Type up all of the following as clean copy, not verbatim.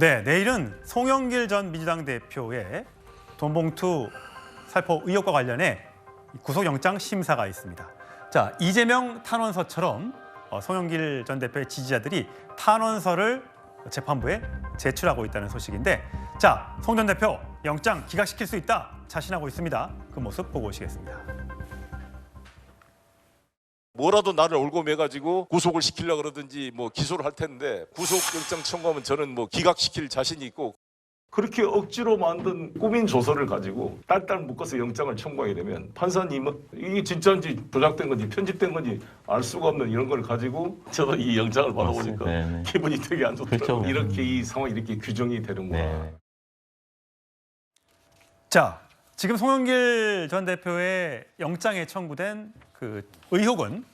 네, 내일은 송영길 전 민주당 대표의 돈봉투 살포 의혹과 관련해 구속영장 심사가 있습니다. 자, 이재명 탄원서처럼 송영길 전 대표의 지지자들이 탄원서를 재판부에 제출하고 있다는 소식인데, 자, 송 전 대표 영장 기각시킬 수 있다 자신하고 있습니다. 그 모습 보고 오시겠습니다. 뭐라도 나를 올고매가지고 구속을 시키려고 그러든지 뭐 기소를 할 텐데, 구속영장 청구하면 저는 뭐 기각시킬 자신이 있고. 그렇게 억지로 만든 꾸민 조서를 가지고 딸딸 묶어서 영장을 청구하게 되면 판사님은 이게 진짜인지 조작된 건지 편집된 건지 알 수가 없는 이런 걸 가지고 저도 이 영장을 받아보니까 네네. 기분이 되게 안 좋더라고요. 그렇죠. 이렇게 이 상황이 이렇게 규정이 되는구나. 네. 자, 지금 송영길 전 대표의 영장에 청구된 그 의혹은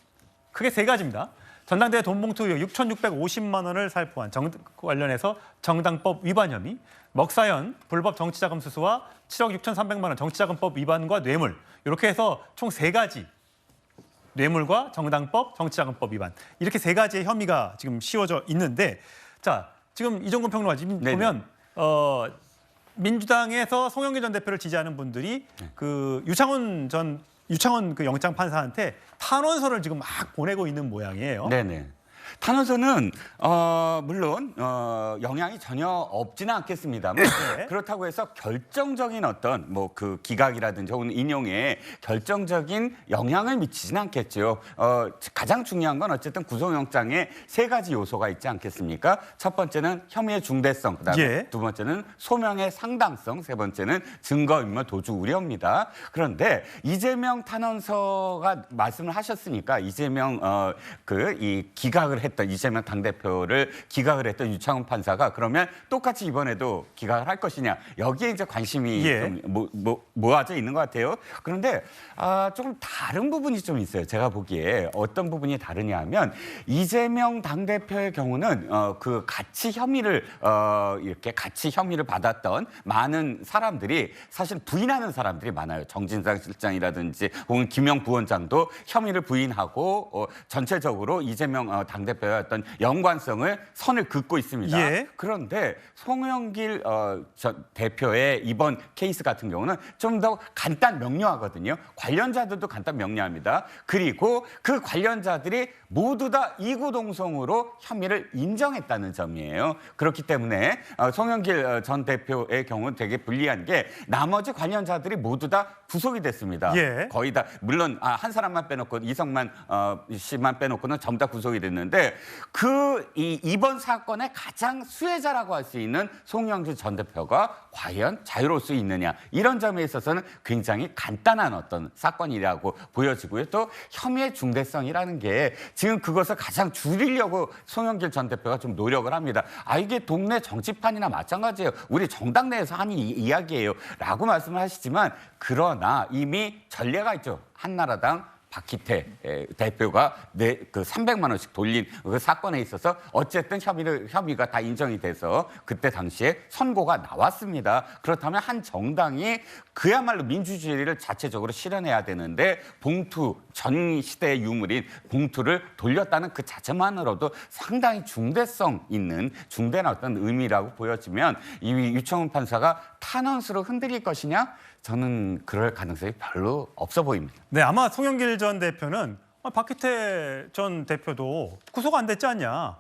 크게 세 가지입니다. 전당대회 돈봉투 의혹 6,650만 원을 살포한 관련해서 정당법 위반 혐의, 먹사연 불법 정치자금 수수와 7억 6,300만 원 정치자금법 위반과 뇌물, 이렇게 해서 총 세 가지, 뇌물과 정당법, 정치자금법 위반, 이렇게 세 가지의 혐의가 지금 씌워져 있는데, 자, 지금 이종근 평론가 지금 보면 민주당에서 송영길 전 대표를 지지하는 분들이 그 유창원 그 영장 판사한테 탄원서를 지금 막 보내고 있는 모양이에요. 네네. 탄원서는 물론 영향이 전혀 없지는 않겠습니다만 네. 그렇다고 해서 결정적인 어떤 뭐 그 기각이라든지 혹은 인용에 결정적인 영향을 미치지는 않겠죠. 가장 중요한 건 어쨌든 구속영장에 세 가지 요소가 있지 않겠습니까? 첫 번째는 혐의의 중대성, 그다음에 예. 두 번째는 소명의 상당성, 세 번째는 증거인멸 도주 우려입니다. 그런데 이재명 탄원서가 말씀을 하셨으니까 이재명 이 기각을 했던 이재명 당대표를 기각을 했던 유창훈 판사가 그러면 똑같이 이번에도 기각을 할 것이냐, 여기에 이제 관심이 좀 모아져 있는 것 같아요. 그런데 조금 다른 부분이 좀 있어요. 제가 보기에 어떤 부분이 다르냐 하면 이재명 당대표의 경우는 그 같이 혐의를 받았던 많은 사람들이 사실 부인하는 사람들이 많아요. 정진상 실장이라든지 혹은 김영 부원장도 혐의를 부인하고 전체적으로 이재명 당대표의 어떤 연관성을 선을 긋고 있습니다. 예. 그런데 송영길 전 대표의 이번 케이스 같은 경우는 좀 더 간단 명료하거든요. 관련자들도 간단 명료합니다. 그리고 그 관련자들이 모두 다 이구동성으로 혐의를 인정했다는 점이에요. 그렇기 때문에 송영길 전 대표의 경우는 되게 불리한 게 나머지 관련자들이 모두 다 구속이 됐습니다. 예. 거의 다, 물론 한 사람만 빼놓고 이성만 씨만 빼놓고는 전부 다 구속이 됐는데 이번 사건의 가장 수혜자라고 할 수 있는 송영길 전 대표가 과연 자유로울 수 있느냐, 이런 점에 있어서는 굉장히 간단한 어떤 사건이라고 보여지고요. 또 혐의의 중대성이라는 게 지금 그것을 가장 줄이려고 송영길 전 대표가 좀 노력을 합니다. 이게 동네 정치판이나 마찬가지예요. 우리 정당 내에서 하는 이야기예요. 라고 말씀을 하시지만, 그러나 이미 전례가 있죠. 한나라당 박희태 대표가 그 300만 원씩 돌린 그 사건에 있어서 어쨌든 혐의가 다 인정이 돼서 그때 당시에 선고가 나왔습니다. 그렇다면 한 정당이 그야말로 민주주의를 자체적으로 실현해야 되는데 봉투, 전 시대의 유물인 봉투를 돌렸다는 그 자체만으로도 상당히 중대성 있는 중대한 어떤 의미라고 보여지면 이 유창훈 판사가 탄원수로 흔들릴 것이냐? 저는 그럴 가능성이 별로 없어 보입니다. 네, 아마 송영길 전 대표는 박희태 전 대표도 구속 안 됐지 않냐.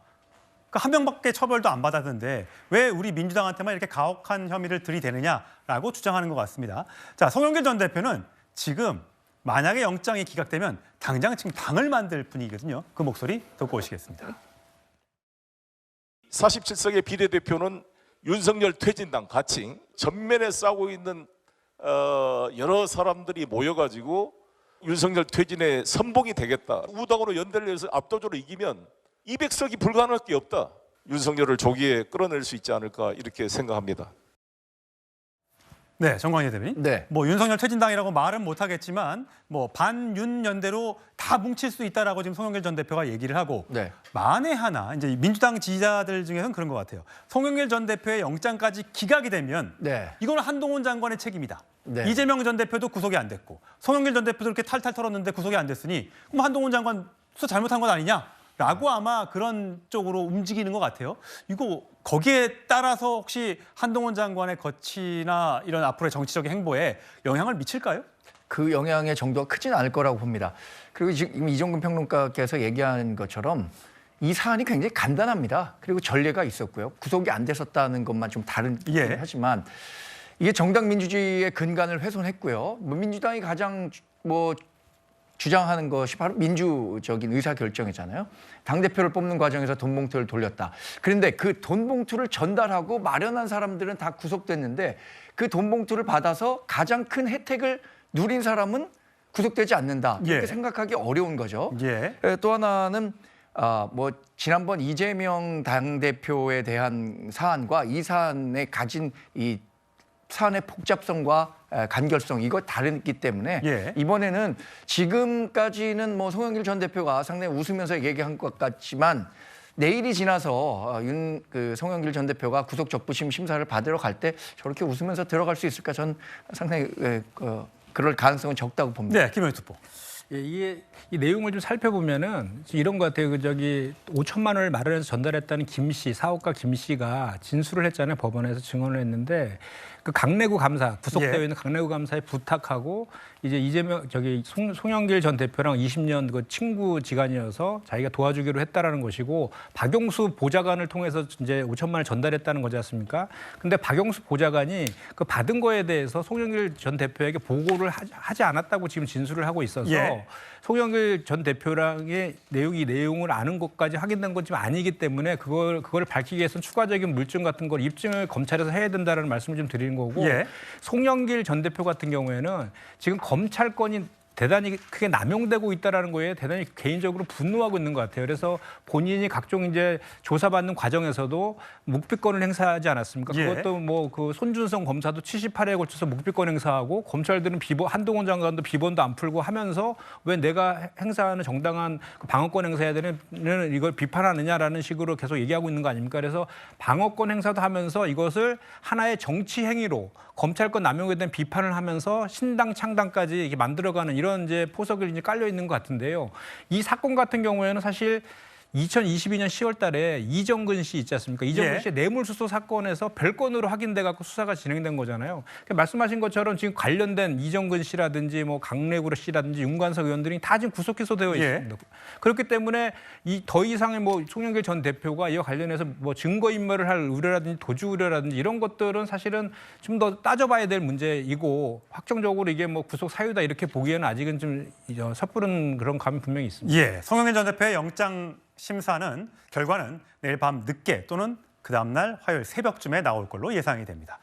한 명밖에 처벌도 안 받았는데 왜 우리 민주당한테만 이렇게 가혹한 혐의를 들이대느냐라고 주장하는 것 같습니다. 자, 송영길 전 대표는 지금 만약에 영장이 기각되면 당장 지금 당을 만들 분위기거든요. 그 목소리 듣고 오시겠습니다. 47석의 비례대표는 윤석열 퇴진당 가칭 전면에 싸우고 있는 여러 사람들이 모여가지고 윤석열 퇴진의 선봉이 되겠다. 우당으로 연대를 해서 압도적으로 이기면 200석이 불가능할 게 없다. 윤석열을 조기에 끌어낼 수 있지 않을까, 이렇게 생각합니다. 네, 정광희 대변인. 네. 뭐 윤석열 퇴진당이라고 말은 못하겠지만 뭐 반윤 연대로 다 뭉칠 수 있다라고 지금 송영길 전 대표가 얘기를 하고, 네. 만에 하나 이제 민주당 지지자들 중에서는 그런 것 같아요. 송영길 전 대표의 영장까지 기각이 되면 네. 이건 한동훈 장관의 책임이다. 네. 이재명 전 대표도 구속이 안 됐고 송영길 전 대표도 이렇게 탈탈 털었는데 구속이 안 됐으니 그럼 한동훈 장관 수사 잘못한 건 아니냐? 라고 아마 그런 쪽으로 움직이는 것 같아요. 이거 거기에 따라서 혹시 한동훈 장관의 거취나 이런 앞으로의 정치적인 행보에 영향을 미칠까요? 그 영향의 정도가 크진 않을 거라고 봅니다. 그리고 지금 이종근 평론가께서 얘기한 것처럼 이 사안이 굉장히 간단합니다. 그리고 전례가 있었고요. 구속이 안 됐었다는 것만 좀 다르긴 예. 하지만 이게 정당 민주주의의 근간을 훼손했고요. 뭐 민주당이 가장 주장하는 것이 바로 민주적인 의사결정이잖아요. 당대표를 뽑는 과정에서 돈봉투를 돌렸다. 그런데 그 돈봉투를 전달하고 마련한 사람들은 다 구속됐는데 그 돈봉투를 받아서 가장 큰 혜택을 누린 사람은 구속되지 않는다. 이렇게 예. 생각하기 어려운 거죠. 예. 또 하나는 지난번 이재명 당대표에 대한 사안과 이 사안에 가진 이 사안의 복잡성과 간결성 이거 다르기 때문에 예. 이번에는 지금까지는 송영길 전 대표가 상당히 웃으면서 얘기한 것 같지만 내일이 지나서 송영길 전 대표가 구속 적부심 심사를 받으러 갈 때 저렇게 웃으면서 들어갈 수 있을까? 전 상당히 그럴 가능성은 적다고 봅니다. 네, 김영희 특보. 예, 이게 이 내용을 좀 살펴보면은 이런 것 같아요. 5천만 원을 마련해서 전달했다는 김 씨, 사업가 김 씨가 진술을 했잖아요. 법원에서 증언을 했는데 그 강내구 감사, 구속되어 예. 있는 강내구 감사에 부탁하고 이제 송영길 전 대표랑 20년 그 친구 지간이어서 자기가 도와주기로 했다라는 것이고 박용수 보좌관을 통해서 이제 5천만 원을 전달했다는 거지 않습니까? 근데 박용수 보좌관이 그 받은 거에 대해서 송영길 전 대표에게 보고를 하지 않았다고 지금 진술을 하고 있어서 예. 송영길 전 대표랑의 내용을 아는 것까지 확인된 건 지금 아니기 때문에 그걸 밝히기 위해서는 추가적인 물증 같은 걸 입증을 검찰에서 해야 된다는 말씀을 좀 드리는 거고 예. 송영길 전 대표 같은 경우에는 지금 검찰권이 대단히 크게 남용되고 있다라는 거에 대단히 개인적으로 분노하고 있는 것 같아요. 그래서 본인이 각종 이제 조사받는 과정에서도 묵비권을 행사하지 않았습니까? 예. 그것도 그 손준성 검사도 78회에 걸쳐서 묵비권 행사하고 검찰들은 한동훈 장관도 비번도 안 풀고 하면서 왜 내가 행사하는 정당한 방어권 행사해야 되는 이걸 비판하느냐라는 식으로 계속 얘기하고 있는 거 아닙니까? 그래서 방어권 행사도 하면서 이것을 하나의 정치 행위로 검찰권 남용에 대한 비판을 하면서 신당 창당까지 이렇게 만들어가는 이런 이제 포석을 이제 깔려 있는 것 같은데요. 이 사건 같은 경우에는 사실 2022년 10월 달에 이정근 씨 있지 않습니까? 이정근 예. 씨의 뇌물수수 사건에서 별건으로 확인돼 갖고 수사가 진행된 거잖아요. 그러니까 말씀하신 것처럼 지금 관련된 이정근 씨라든지 강내구 씨라든지 윤관석 의원들이 다 지금 구속 기소되어 예. 있습니다. 그렇기 때문에 더 이상의 송영길 전 대표가 이와 관련해서 증거 인멸을 할 우려라든지 도주 우려라든지 이런 것들은 사실은 좀 더 따져봐야 될 문제이고 확정적으로 이게 구속 사유다 이렇게 보기에는 아직은 좀 섣부른 그런 감이 분명히 있습니다. 예, 송영길 전 대표의 영장 심사는 결과는 내일 밤 늦게 또는 그 다음 날 화요일 새벽쯤에 나올 걸로 예상이 됩니다.